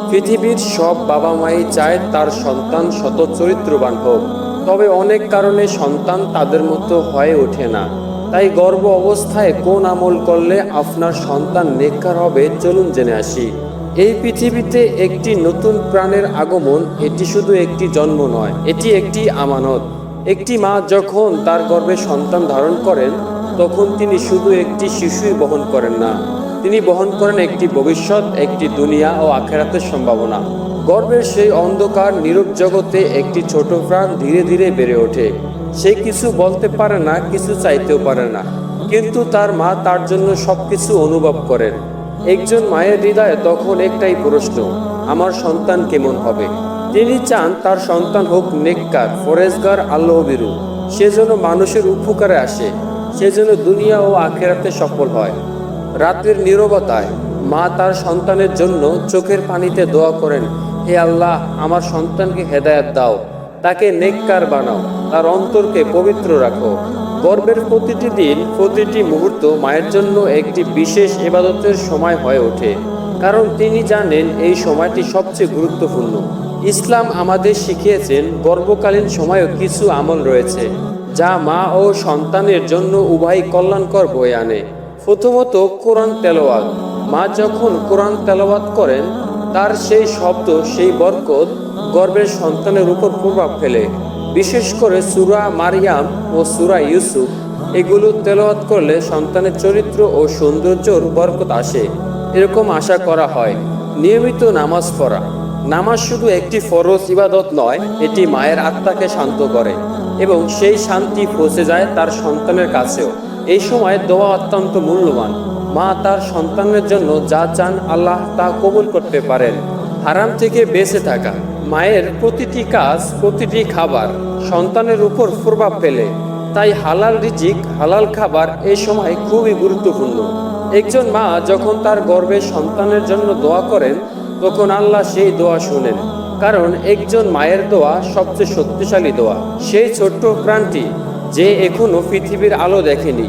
পৃথিবীর সব বাবা মাই চায় তার সন্তান শত চরিত্রবান হোক, তবে অনেক কারণে সন্তান তাদের মতো হয়ে ওঠে না। তাই গর্ভ অবস্থায় কোন আমল করলে আপনার সন্তান নেককার হবে, চলুন জেনে আসি। এই পৃথিবীতে একটি নতুন প্রাণের আগমন, এটি শুধু একটি জন্ম নয়, এটি একটি আমানত। একটি মা যখন তার গর্ভে সন্তান ধারণ করেন, তখন তিনি শুধু একটি শিশুই বহন করেন না, তিনি বহন করেন একটি ভবিষ্যৎ, একটি দুনিয়া ও আখেরাতের সম্ভাবনা। গর্ভের সেই অন্ধকার নীরব জগতে একটি ছোট প্রাণ ধীরে ধীরে বেড়ে ওঠে। সে কিছু বলতে পারে না, কিছু চাইতেও পারে না, কিন্তু তার মা তার জন্য সবকিছু অনুভব করেন। একজন মায়ের হৃদয়ে তখন একটাই প্রশ্ন, আমার সন্তান কেমন হবে? তিনি চান তার সন্তান হোক নেককার, ফরেজগার, আল্লাহভীরু। সে যেন মানুষের উপকারে আসে, সে যেন দুনিয়া ও আখেরাতে সফল হয়। রাতের নীরবতায় মা তার সন্তানের জন্য চোখের পানিতে দোয়া করেন, হে আল্লাহ, আমার সন্তানকে হেদায়েত দাও, তাকে নেককার বানাও, তার অন্তরকে পবিত্র রাখো। গর্ভের প্রতিটি দিন, প্রতিটি মুহূর্ত মায়ের জন্য একটি বিশেষ ইবাদতের সময় হয়ে ওঠে, কারণ তিনি জানেন এই সময়টি সবচেয়ে গুরুত্বপূর্ণ। ইসলাম আমাদের শিখিয়েছেন গর্ভকালীন সময়েও কিছু আমল রয়েছে যা মা ও সন্তানের জন্য উভয় কল্যাণকর বয়ে আনে। প্রথমত, কোরআন তেলাওয়াত। মা যখন কোরআন তেলাওয়াত করেন, তার সেই শব্দ, সেই বরকত গর্ভের সন্তানের উপর প্রভাব ফেলে। বিশেষ করে সূরা মারিয়াম ও সূরা ইউসুফ, এগুলো তেলাওয়াত করলে সন্তানের চরিত্র ও সৌন্দর্যর বরকত আসে, এরকম আশা করা হয়। নিয়মিত নামাজ পড়া। নামাজ শুধু একটি ফরজ ইবাদত নয়, এটি মায়ের আত্মাকে শান্ত করে এবং সেই শান্তি পৌঁছে যায় তার সন্তানের কাছেও। এই সময় দোয়া অত্যন্ত মূল্যবান। মা তার সন্তানের জন্য যা চান, আল্লাহ তা কবুল করতে পারেন। হারাম থেকে বেঁচে থাকা। মায়ের প্রতিটি কাজ, প্রতিটি খাবার সন্তানের উপর প্রভাব ফেলে, তাই হালাল রিজিক, হালাল খাবার এই সময় খুবই গুরুত্বপূর্ণ। একজন মা যখন তার গর্ভে সন্তানের জন্য দোয়া করেন, তখন আল্লাহ সেই দোয়া শুনেন, কারণ একজন মায়ের দোয়া সবচেয়ে শক্তিশালী দোয়া। সেই ছোট্ট প্রাণটি যে এখনো পৃথিবীর আলো দেখেনি,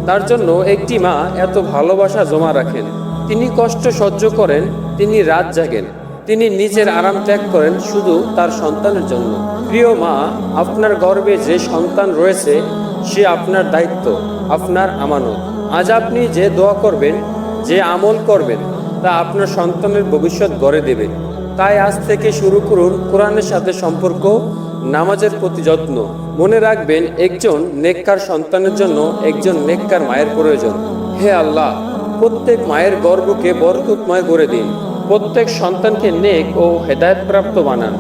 তার জন্য একটি মা এত ভালোবাসা জমা রাখেন। তিনি কষ্ট সহ্য করেন, তিনি রাত জাগেন, তিনি নিজের আরাম ত্যাগ করেন শুধু তার সন্তানের জন্য। প্রিয় মা, আপনার গর্ভে যে সন্তান রয়েছে সে আপনার দায়িত্ব, আপনার আমানত। আজ আপনি যে দোয়া করবেন, যে আমল করবেন, তা আপনার সন্তানের ভবিষ্যৎ গড়ে দেবে। তাই আজ থেকে শুরু করুন কোরআনের সাথে সম্পর্ক, নামাজের প্রতি যত্ন। মনে রাখবেন, একজন নেককার সন্তানের জন্য একজন নেককার মায়ের প্রয়োজন। হে আল্লাহ, প্রত্যেক মায়ের গর্ভকে বরকতময় করে দিন, প্রত্যেক সন্তানকে নেক ও হেদায়েতপ্রাপ্ত বানান।